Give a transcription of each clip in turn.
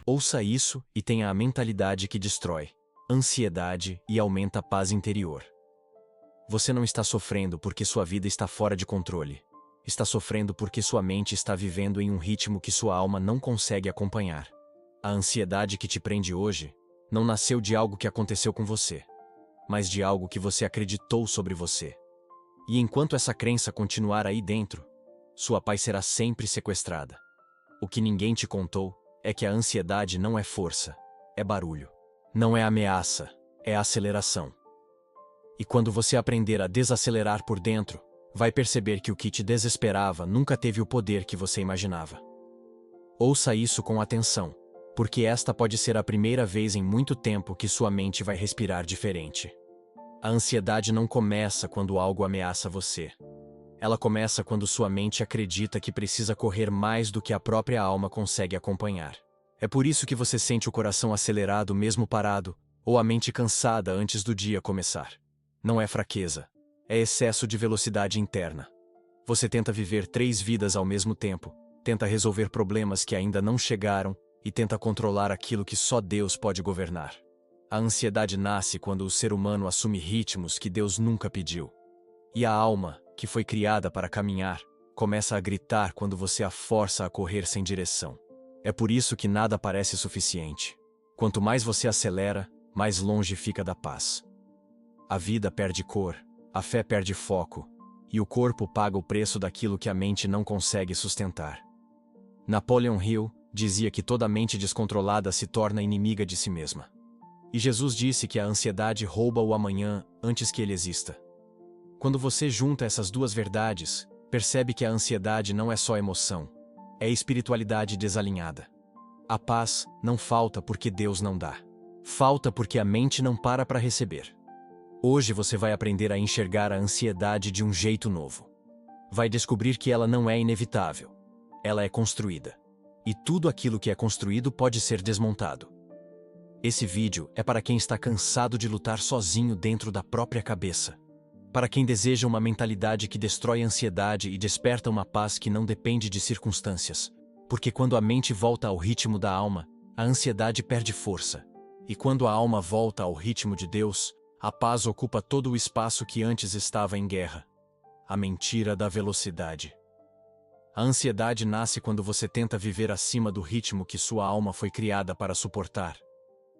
Ouça isso e tenha a mentalidade que destrói ansiedade e aumenta a paz interior. Você não está sofrendo porque sua vida está fora de controle. Está sofrendo porque sua mente está vivendo em um ritmo que sua alma não consegue acompanhar. A ansiedade que te prende hoje não nasceu de algo que aconteceu com você, mas de algo que você acreditou sobre você. E enquanto essa crença continuar aí dentro, sua paz será sempre sequestrada. O que ninguém te contou é que a ansiedade não é força, é barulho. Não é ameaça, é aceleração. E quando você aprender a desacelerar por dentro, vai perceber que o que te desesperava nunca teve o poder que você imaginava. Ouça isso com atenção, porque esta pode ser a primeira vez em muito tempo que sua mente vai respirar diferente. A ansiedade não começa quando algo ameaça você. Ela começa quando sua mente acredita que precisa correr mais do que a própria alma consegue acompanhar. É por isso que você sente o coração acelerado mesmo parado, ou a mente cansada antes do dia começar. Não é fraqueza, é excesso de velocidade interna. Você tenta viver 3 vidas ao mesmo tempo, tenta resolver problemas que ainda não chegaram e tenta controlar aquilo que só Deus pode governar. A ansiedade nasce quando o ser humano assume ritmos que Deus nunca pediu. E a alma, que foi criada para caminhar, começa a gritar quando você a força a correr sem direção. É por isso que nada parece suficiente. Quanto mais você acelera, mais longe fica da paz. A vida perde cor, a fé perde foco, e o corpo paga o preço daquilo que a mente não consegue sustentar. Napoleon Hill dizia que toda mente descontrolada se torna inimiga de si mesma. E Jesus disse que a ansiedade rouba o amanhã antes que ele exista. Quando você junta essas duas verdades, percebe que a ansiedade não é só emoção, é espiritualidade desalinhada. A paz não falta porque Deus não dá. Falta porque a mente não para receber. Hoje você vai aprender a enxergar a ansiedade de um jeito novo. Vai descobrir que ela não é inevitável. Ela é construída. E tudo aquilo que é construído pode ser desmontado. Esse vídeo é para quem está cansado de lutar sozinho dentro da própria cabeça. Para quem deseja uma mentalidade que destrói a ansiedade e desperta uma paz que não depende de circunstâncias. Porque quando a mente volta ao ritmo da alma, a ansiedade perde força. E quando a alma volta ao ritmo de Deus, a paz ocupa todo o espaço que antes estava em guerra. A mentira da velocidade. A ansiedade nasce quando você tenta viver acima do ritmo que sua alma foi criada para suportar.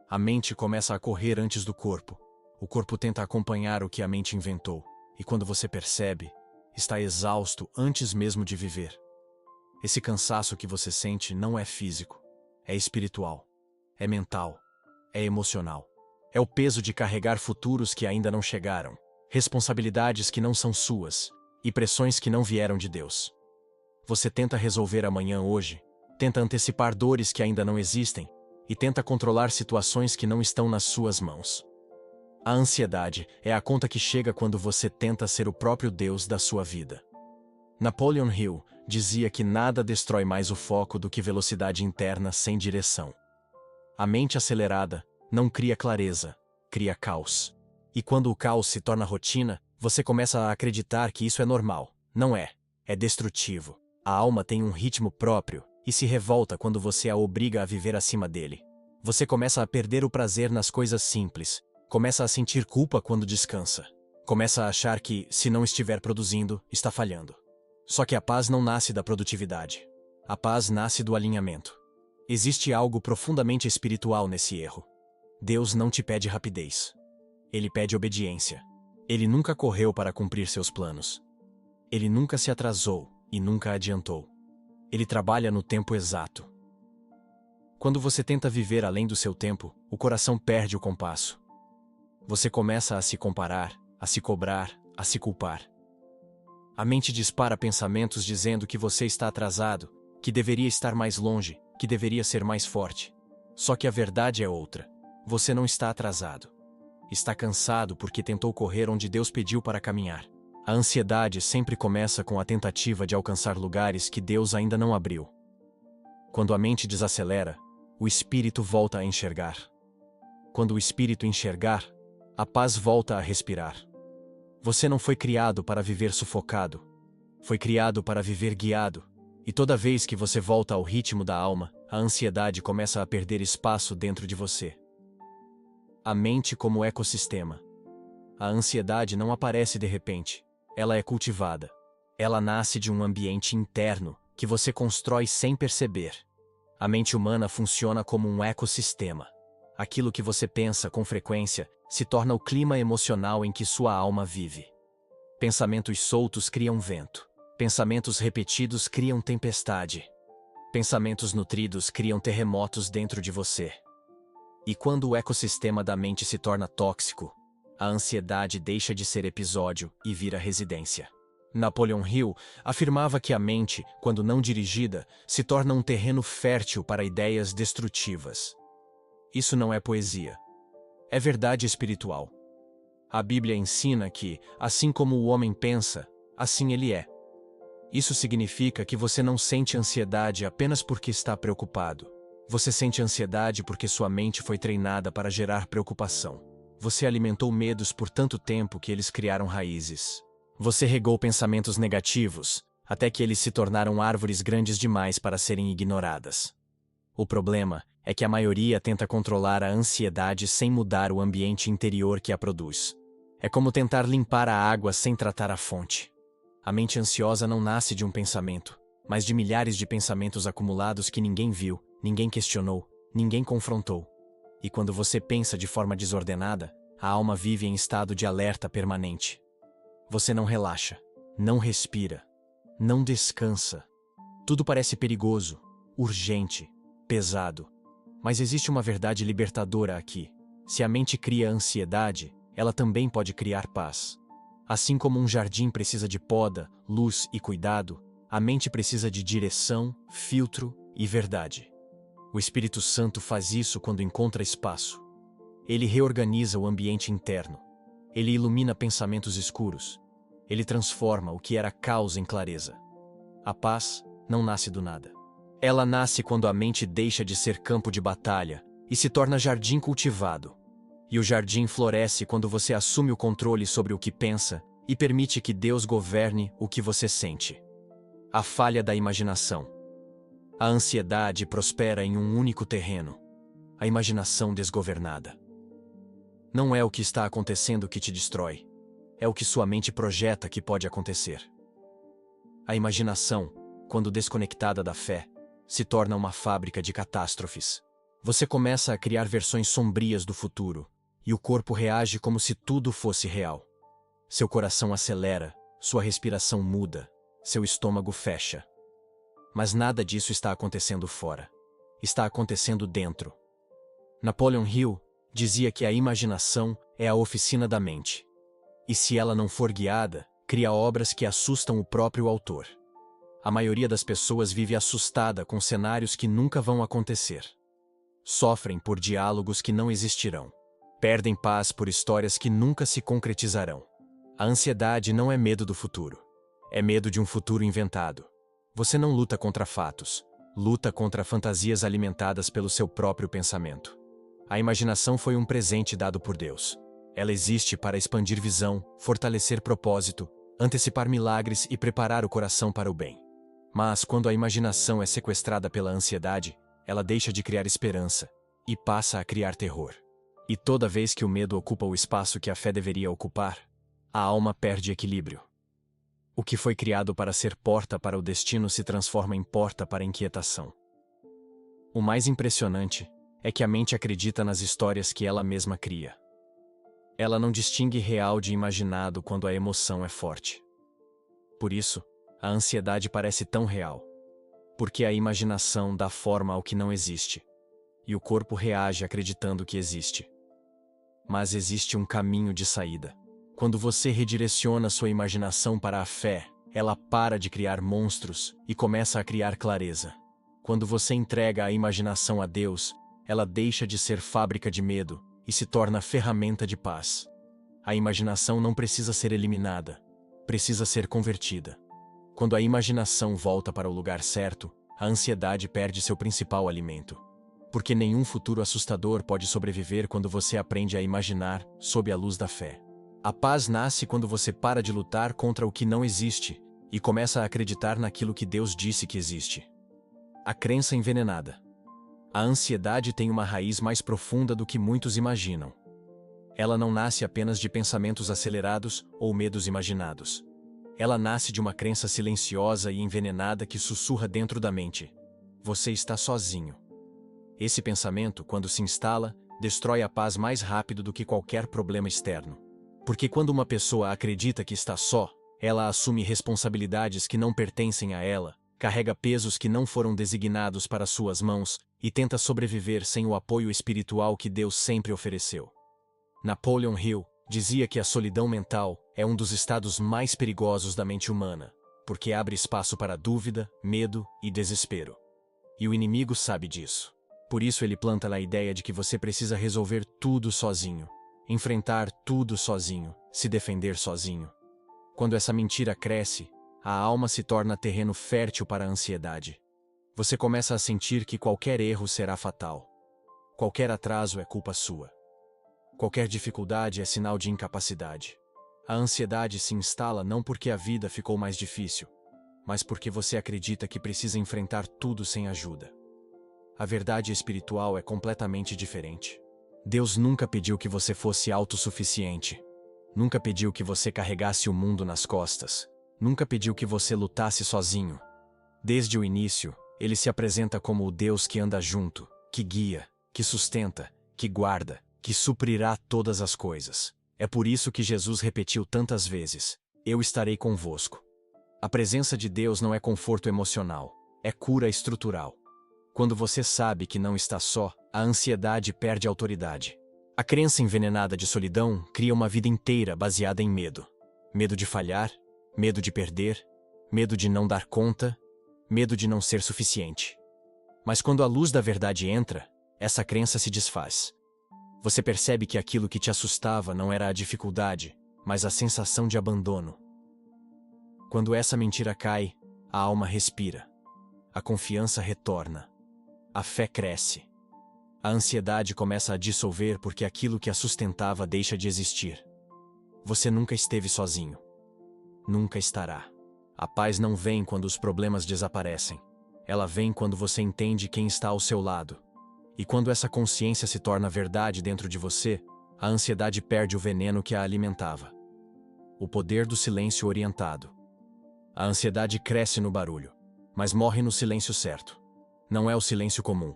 A mente começa a correr antes do corpo. O corpo tenta acompanhar o que a mente inventou, e quando você percebe, está exausto antes mesmo de viver. Esse cansaço que você sente não é físico, é espiritual, é mental, é emocional. É o peso de carregar futuros que ainda não chegaram, responsabilidades que não são suas, e pressões que não vieram de Deus. Você tenta resolver amanhã hoje, tenta antecipar dores que ainda não existem, e tenta controlar situações que não estão nas suas mãos. A ansiedade é a conta que chega quando você tenta ser o próprio Deus da sua vida. Napoleon Hill dizia que nada destrói mais o foco do que velocidade interna sem direção. A mente acelerada não cria clareza, cria caos. E quando o caos se torna rotina, você começa a acreditar que isso é normal. Não é. É destrutivo. A alma tem um ritmo próprio e se revolta quando você a obriga a viver acima dele. Você começa a perder o prazer nas coisas simples. Começa a sentir culpa quando descansa. Começa a achar que, se não estiver produzindo, está falhando. Só que a paz não nasce da produtividade. A paz nasce do alinhamento. Existe algo profundamente espiritual nesse erro. Deus não te pede rapidez. Ele pede obediência. Ele nunca correu para cumprir seus planos. Ele nunca se atrasou e nunca adiantou. Ele trabalha no tempo exato. Quando você tenta viver além do seu tempo, o coração perde o compasso. Você começa a se comparar, a se cobrar, a se culpar. A mente dispara pensamentos dizendo que você está atrasado, que deveria estar mais longe, que deveria ser mais forte. Só que a verdade é outra. Você não está atrasado. Está cansado porque tentou correr onde Deus pediu para caminhar. A ansiedade sempre começa com a tentativa de alcançar lugares que Deus ainda não abriu. Quando a mente desacelera, o espírito volta a enxergar. Quando o espírito enxergar, a paz volta a respirar. Você não foi criado para viver sufocado. Foi criado para viver guiado. E toda vez que você volta ao ritmo da alma, a ansiedade começa a perder espaço dentro de você. A mente como ecossistema. A ansiedade não aparece de repente. Ela é cultivada. Ela nasce de um ambiente interno que você constrói sem perceber. A mente humana funciona como um ecossistema. Aquilo que você pensa com frequência se torna o clima emocional em que sua alma vive. Pensamentos soltos criam vento. Pensamentos repetidos criam tempestade. Pensamentos nutridos criam terremotos dentro de você. E quando o ecossistema da mente se torna tóxico, a ansiedade deixa de ser episódio e vira residência. Napoleon Hill afirmava que a mente, quando não dirigida, se torna um terreno fértil para ideias destrutivas. Isso não é poesia. É verdade espiritual. A Bíblia ensina que, assim como o homem pensa, assim ele é. Isso significa que você não sente ansiedade apenas porque está preocupado. Você sente ansiedade porque sua mente foi treinada para gerar preocupação. Você alimentou medos por tanto tempo que eles criaram raízes. Você regou pensamentos negativos, até que eles se tornaram árvores grandes demais para serem ignoradas. O problema é que a maioria tenta controlar a ansiedade sem mudar o ambiente interior que a produz. É como tentar limpar a água sem tratar a fonte. A mente ansiosa não nasce de um pensamento, mas de milhares de pensamentos acumulados que ninguém viu, ninguém questionou, ninguém confrontou. E quando você pensa de forma desordenada, a alma vive em estado de alerta permanente. Você não relaxa, não respira, não descansa. Tudo parece perigoso, urgente, pesado. Mas existe uma verdade libertadora aqui. Se a mente cria ansiedade, ela também pode criar paz. Assim como um jardim precisa de poda, luz e cuidado, a mente precisa de direção, filtro e verdade. O Espírito Santo faz isso quando encontra espaço. Ele reorganiza o ambiente interno. Ele ilumina pensamentos escuros. Ele transforma o que era caos em clareza. A paz não nasce do nada. Ela nasce quando a mente deixa de ser campo de batalha e se torna jardim cultivado. E o jardim floresce quando você assume o controle sobre o que pensa e permite que Deus governe o que você sente. A falha da imaginação. A ansiedade prospera em um único terreno: a imaginação desgovernada. Não é o que está acontecendo que te destrói, é o que sua mente projeta que pode acontecer. A imaginação, quando desconectada da fé, se torna uma fábrica de catástrofes. Você começa a criar versões sombrias do futuro, e o corpo reage como se tudo fosse real. Seu coração acelera, sua respiração muda, seu estômago fecha. Mas nada disso está acontecendo fora. Está acontecendo dentro. Napoleon Hill dizia que a imaginação é a oficina da mente. E se ela não for guiada, cria obras que assustam o próprio autor. A maioria das pessoas vive assustada com cenários que nunca vão acontecer. Sofrem por diálogos que não existirão. Perdem paz por histórias que nunca se concretizarão. A ansiedade não é medo do futuro. É medo de um futuro inventado. Você não luta contra fatos. Luta contra fantasias alimentadas pelo seu próprio pensamento. A imaginação foi um presente dado por Deus. Ela existe para expandir visão, fortalecer propósito, antecipar milagres e preparar o coração para o bem. Mas quando a imaginação é sequestrada pela ansiedade, ela deixa de criar esperança e passa a criar terror. E toda vez que o medo ocupa o espaço que a fé deveria ocupar, a alma perde equilíbrio. O que foi criado para ser porta para o destino se transforma em porta para a inquietação. O mais impressionante é que a mente acredita nas histórias que ela mesma cria. Ela não distingue real de imaginado quando a emoção é forte. Por isso, a ansiedade parece tão real, porque a imaginação dá forma ao que não existe, e o corpo reage acreditando que existe. Mas existe um caminho de saída. Quando você redireciona sua imaginação para a fé, ela para de criar monstros e começa a criar clareza. Quando você entrega a imaginação a Deus, ela deixa de ser fábrica de medo e se torna ferramenta de paz. A imaginação não precisa ser eliminada, precisa ser convertida. Quando a imaginação volta para o lugar certo, a ansiedade perde seu principal alimento. Porque nenhum futuro assustador pode sobreviver quando você aprende a imaginar sob a luz da fé. A paz nasce quando você para de lutar contra o que não existe e começa a acreditar naquilo que Deus disse que existe. A crença envenenada. A ansiedade tem uma raiz mais profunda do que muitos imaginam. Ela não nasce apenas de pensamentos acelerados ou medos imaginados. Ela nasce de uma crença silenciosa e envenenada que sussurra dentro da mente: você está sozinho. Esse pensamento, quando se instala, destrói a paz mais rápido do que qualquer problema externo. Porque quando uma pessoa acredita que está só, ela assume responsabilidades que não pertencem a ela, carrega pesos que não foram designados para suas mãos e tenta sobreviver sem o apoio espiritual que Deus sempre ofereceu. Napoleon Hill dizia que a solidão mental é um dos estados mais perigosos da mente humana, porque abre espaço para dúvida, medo e desespero. E o inimigo sabe disso. Por isso ele planta a ideia de que você precisa resolver tudo sozinho, enfrentar tudo sozinho, se defender sozinho. Quando essa mentira cresce, a alma se torna terreno fértil para a ansiedade. Você começa a sentir que qualquer erro será fatal. Qualquer atraso é culpa sua. Qualquer dificuldade é sinal de incapacidade. A ansiedade se instala não porque a vida ficou mais difícil, mas porque você acredita que precisa enfrentar tudo sem ajuda. A verdade espiritual é completamente diferente. Deus nunca pediu que você fosse autossuficiente. Nunca pediu que você carregasse o mundo nas costas. Nunca pediu que você lutasse sozinho. Desde o início, ele se apresenta como o Deus que anda junto, que guia, que sustenta, que guarda, que suprirá todas as coisas. É por isso que Jesus repetiu tantas vezes: eu estarei convosco. A presença de Deus não é conforto emocional, é cura estrutural. Quando você sabe que não está só, a ansiedade perde autoridade. A crença envenenada de solidão cria uma vida inteira baseada em medo. Medo de falhar, medo de perder, medo de não dar conta, medo de não ser suficiente. Mas quando a luz da verdade entra, essa crença se desfaz. Você percebe que aquilo que te assustava não era a dificuldade, mas a sensação de abandono. Quando essa mentira cai, a alma respira. A confiança retorna. A fé cresce. A ansiedade começa a dissolver porque aquilo que a sustentava deixa de existir. Você nunca esteve sozinho. Nunca estará. A paz não vem quando os problemas desaparecem. Ela vem quando você entende quem está ao seu lado. E quando essa consciência se torna verdade dentro de você, a ansiedade perde o veneno que a alimentava. O poder do silêncio orientado. A ansiedade cresce no barulho, mas morre no silêncio certo. Não é o silêncio comum,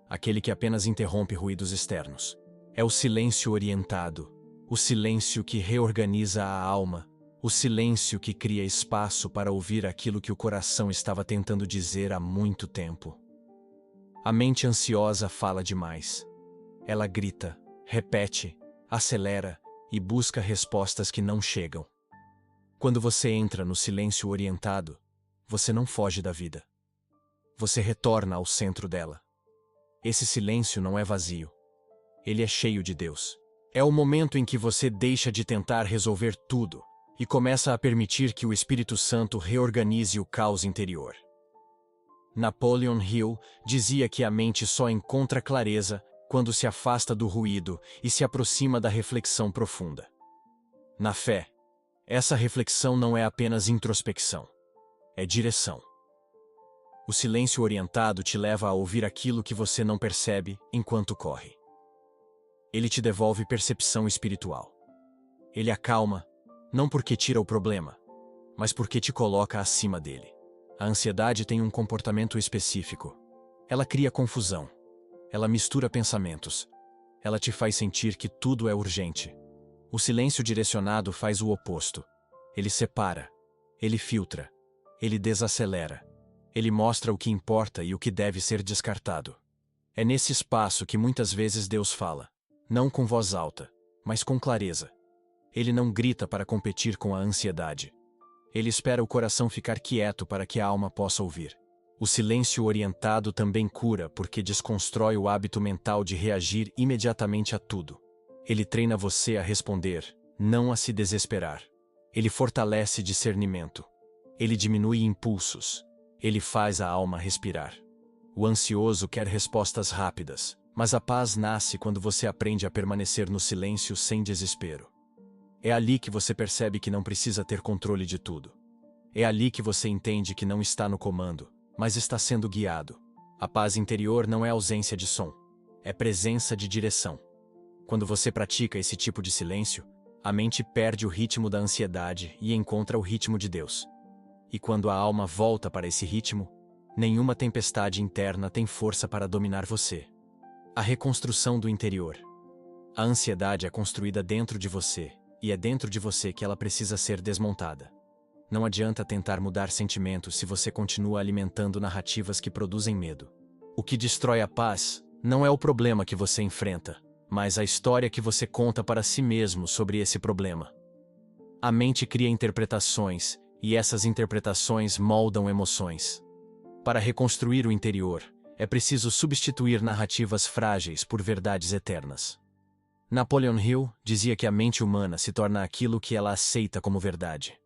aquele que apenas interrompe ruídos externos. É o silêncio orientado, o silêncio que reorganiza a alma, o silêncio que cria espaço para ouvir aquilo que o coração estava tentando dizer há muito tempo. A mente ansiosa fala demais. Ela grita, repete, acelera e busca respostas que não chegam. Quando você entra no silêncio orientado, você não foge da vida. Você retorna ao centro dela. Esse silêncio não é vazio. Ele é cheio de Deus. É o momento em que você deixa de tentar resolver tudo e começa a permitir que o Espírito Santo reorganize o caos interior. Napoleon Hill dizia que a mente só encontra clareza quando se afasta do ruído e se aproxima da reflexão profunda. Na fé, essa reflexão não é apenas introspecção, é direção. O silêncio orientado te leva a ouvir aquilo que você não percebe enquanto corre. Ele te devolve percepção espiritual. Ele acalma, não porque tira o problema, mas porque te coloca acima dele. A ansiedade tem um comportamento específico. Ela cria confusão. Ela mistura pensamentos. Ela te faz sentir que tudo é urgente. O silêncio direcionado faz o oposto. Ele separa. Ele filtra. Ele desacelera. Ele mostra o que importa e o que deve ser descartado. É nesse espaço que muitas vezes Deus fala, não com voz alta, mas com clareza. Ele não grita para competir com a ansiedade. Ele espera o coração ficar quieto para que a alma possa ouvir. O silêncio orientado também cura porque desconstrói o hábito mental de reagir imediatamente a tudo. Ele treina você a responder, não a se desesperar. Ele fortalece discernimento. Ele diminui impulsos. Ele faz a alma respirar. O ansioso quer respostas rápidas, mas a paz nasce quando você aprende a permanecer no silêncio sem desespero. É ali que você percebe que não precisa ter controle de tudo. É ali que você entende que não está no comando, mas está sendo guiado. A paz interior não é ausência de som, é presença de direção. Quando você pratica esse tipo de silêncio, a mente perde o ritmo da ansiedade e encontra o ritmo de Deus. E quando a alma volta para esse ritmo, nenhuma tempestade interna tem força para dominar você. A reconstrução do interior. A ansiedade é construída dentro de você, e é dentro de você que ela precisa ser desmontada. Não adianta tentar mudar sentimentos se você continua alimentando narrativas que produzem medo. O que destrói a paz não é o problema que você enfrenta, mas a história que você conta para si mesmo sobre esse problema. A mente cria interpretações, e essas interpretações moldam emoções. Para reconstruir o interior, é preciso substituir narrativas frágeis por verdades eternas. Napoleon Hill dizia que a mente humana se torna aquilo que ela aceita como verdade.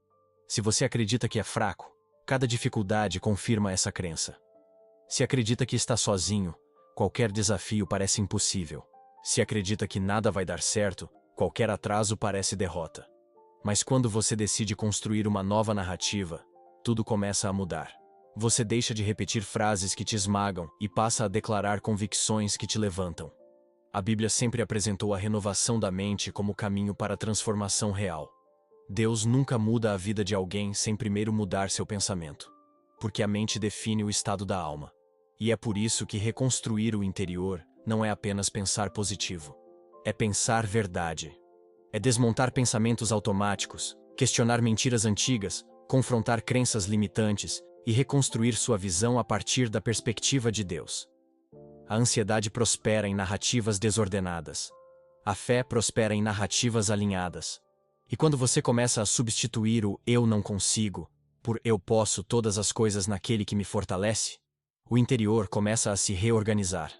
Se você acredita que é fraco, cada dificuldade confirma essa crença. Se acredita que está sozinho, qualquer desafio parece impossível. Se acredita que nada vai dar certo, qualquer atraso parece derrota. Mas quando você decide construir uma nova narrativa, tudo começa a mudar. Você deixa de repetir frases que te esmagam e passa a declarar convicções que te levantam. A Bíblia sempre apresentou a renovação da mente como caminho para a transformação real. Deus nunca muda a vida de alguém sem primeiro mudar seu pensamento. Porque a mente define o estado da alma. E é por isso que reconstruir o interior não é apenas pensar positivo. É pensar verdade. É desmontar pensamentos automáticos, questionar mentiras antigas, confrontar crenças limitantes e reconstruir sua visão a partir da perspectiva de Deus. A ansiedade prospera em narrativas desordenadas. A fé prospera em narrativas alinhadas. E quando você começa a substituir o "eu não consigo" por "eu posso todas as coisas naquele que me fortalece", o interior começa a se reorganizar.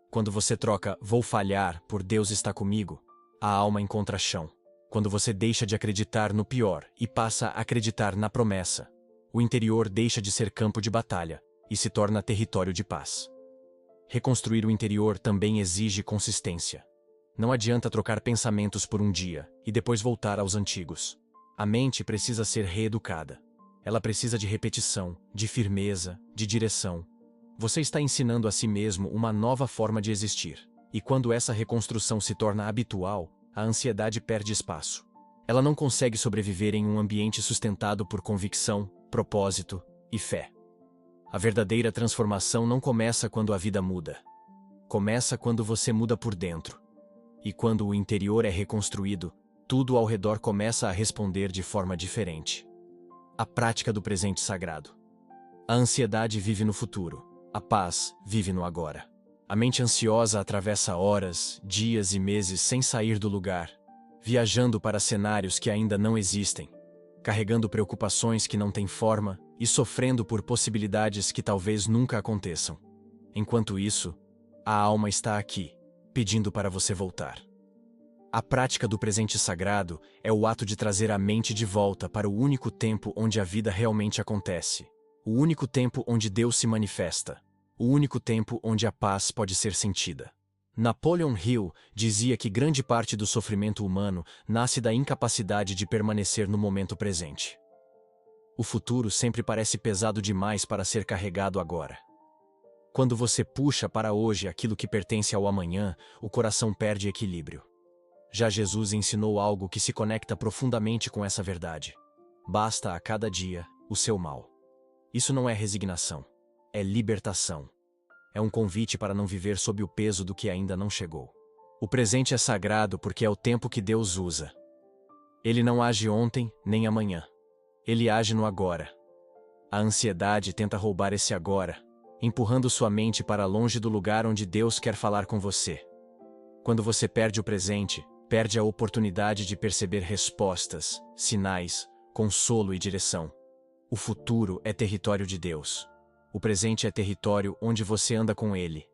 Quando você troca "vou falhar" por "Deus está comigo", a alma encontra chão. Quando você deixa de acreditar no pior e passa a acreditar na promessa, o interior deixa de ser campo de batalha e se torna território de paz. Reconstruir o interior também exige consistência. Não adianta trocar pensamentos por um dia e depois voltar aos antigos. A mente precisa ser reeducada. Ela precisa de repetição, de firmeza, de direção. Você está ensinando a si mesmo uma nova forma de existir. E quando essa reconstrução se torna habitual, a ansiedade perde espaço. Ela não consegue sobreviver em um ambiente sustentado por convicção, propósito e fé. A verdadeira transformação não começa quando a vida muda. Começa quando você muda por dentro. E quando o interior é reconstruído, tudo ao redor começa a responder de forma diferente. A prática do presente sagrado. A ansiedade vive no futuro. A paz vive no agora. A mente ansiosa atravessa horas, dias e meses sem sair do lugar, viajando para cenários que ainda não existem, carregando preocupações que não têm forma e sofrendo por possibilidades que talvez nunca aconteçam. Enquanto isso, a alma está aqui, pedindo para você voltar. A prática do presente sagrado é o ato de trazer a mente de volta para o único tempo onde a vida realmente acontece, o único tempo onde Deus se manifesta, o único tempo onde a paz pode ser sentida. Napoleon Hill dizia que grande parte do sofrimento humano nasce da incapacidade de permanecer no momento presente. O futuro sempre parece pesado demais para ser carregado agora. Quando você puxa para hoje aquilo que pertence ao amanhã, o coração perde equilíbrio. Já Jesus ensinou algo que se conecta profundamente com essa verdade. Basta a cada dia o seu mal. Isso não é resignação, é libertação. É um convite para não viver sob o peso do que ainda não chegou. O presente é sagrado porque é o tempo que Deus usa. Ele não age ontem nem amanhã. Ele age no agora. A ansiedade tenta roubar esse agora, empurrando sua mente para longe do lugar onde Deus quer falar com você. Quando você perde o presente, perde a oportunidade de perceber respostas, sinais, consolo e direção. O futuro é território de Deus. O presente é território onde você anda com Ele.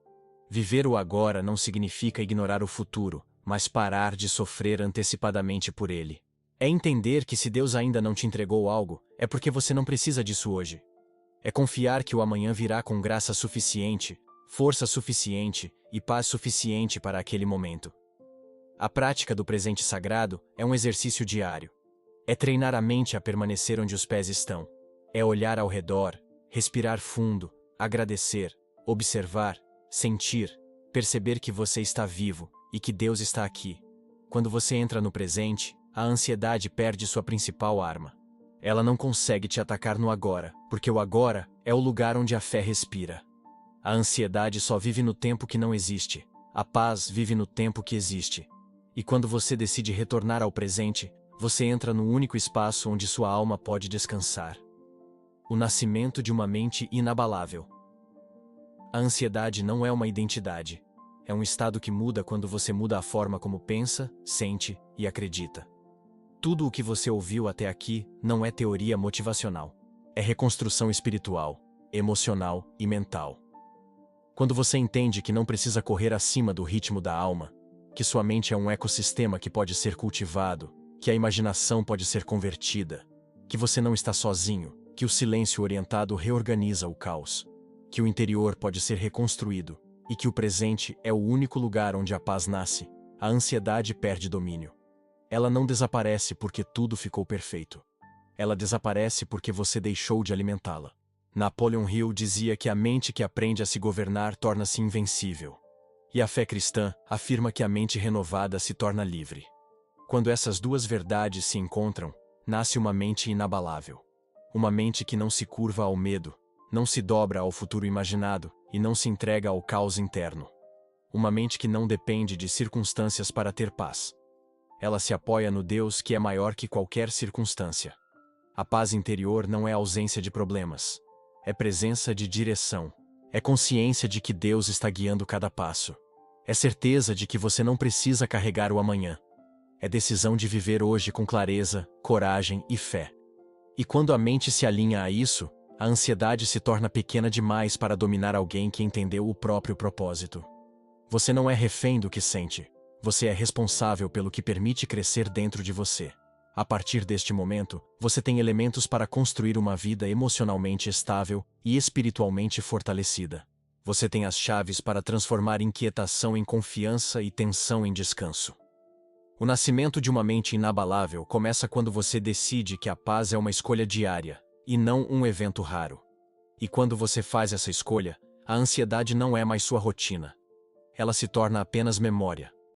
Viver o agora não significa ignorar o futuro, mas parar de sofrer antecipadamente por ele. É entender que se Deus ainda não te entregou algo, é porque você não precisa disso hoje. É confiar que o amanhã virá com graça suficiente, força suficiente e paz suficiente para aquele momento. A prática do presente sagrado é um exercício diário. É treinar a mente a permanecer onde os pés estão. É olhar ao redor, respirar fundo, agradecer, observar, sentir, perceber que você está vivo e que Deus está aqui. Quando você entra no presente, a ansiedade perde sua principal arma. Ela não consegue te atacar no agora, porque o agora é o lugar onde a fé respira. A ansiedade só vive no tempo que não existe. A paz vive no tempo que existe. E quando você decide retornar ao presente, você entra no único espaço onde sua alma pode descansar. O nascimento de uma mente inabalável. A ansiedade não é uma identidade. É um estado que muda quando você muda a forma como pensa, sente e acredita. Tudo o que você ouviu até aqui não é teoria motivacional. É reconstrução espiritual, emocional e mental. Quando você entende que não precisa correr acima do ritmo da alma, que sua mente é um ecossistema que pode ser cultivado, que a imaginação pode ser convertida, que você não está sozinho, que o silêncio orientado reorganiza o caos, que o interior pode ser reconstruído e que o presente é o único lugar onde a paz nasce, a ansiedade perde domínio. Ela não desaparece porque tudo ficou perfeito. Ela desaparece porque você deixou de alimentá-la. Napoleon Hill dizia que a mente que aprende a se governar torna-se invencível. E a fé cristã afirma que a mente renovada se torna livre. Quando essas duas verdades se encontram, nasce uma mente inabalável. Uma mente que não se curva ao medo, não se dobra ao futuro imaginado e não se entrega ao caos interno. Uma mente que não depende de circunstâncias para ter paz. Ela se apoia no Deus que é maior que qualquer circunstância. A paz interior não é ausência de problemas. É presença de direção. É consciência de que Deus está guiando cada passo. É certeza de que você não precisa carregar o amanhã. É decisão de viver hoje com clareza, coragem e fé. E quando a mente se alinha a isso, a ansiedade se torna pequena demais para dominar alguém que entendeu o próprio propósito. Você não é refém do que sente. Você é responsável pelo que permite crescer dentro de você. A partir deste momento, você tem elementos para construir uma vida emocionalmente estável e espiritualmente fortalecida. Você tem as chaves para transformar inquietação em confiança e tensão em descanso. O nascimento de uma mente inabalável começa quando você decide que a paz é uma escolha diária, e não um evento raro. E quando você faz essa escolha, a ansiedade não é mais sua rotina. Ela se torna apenas memória.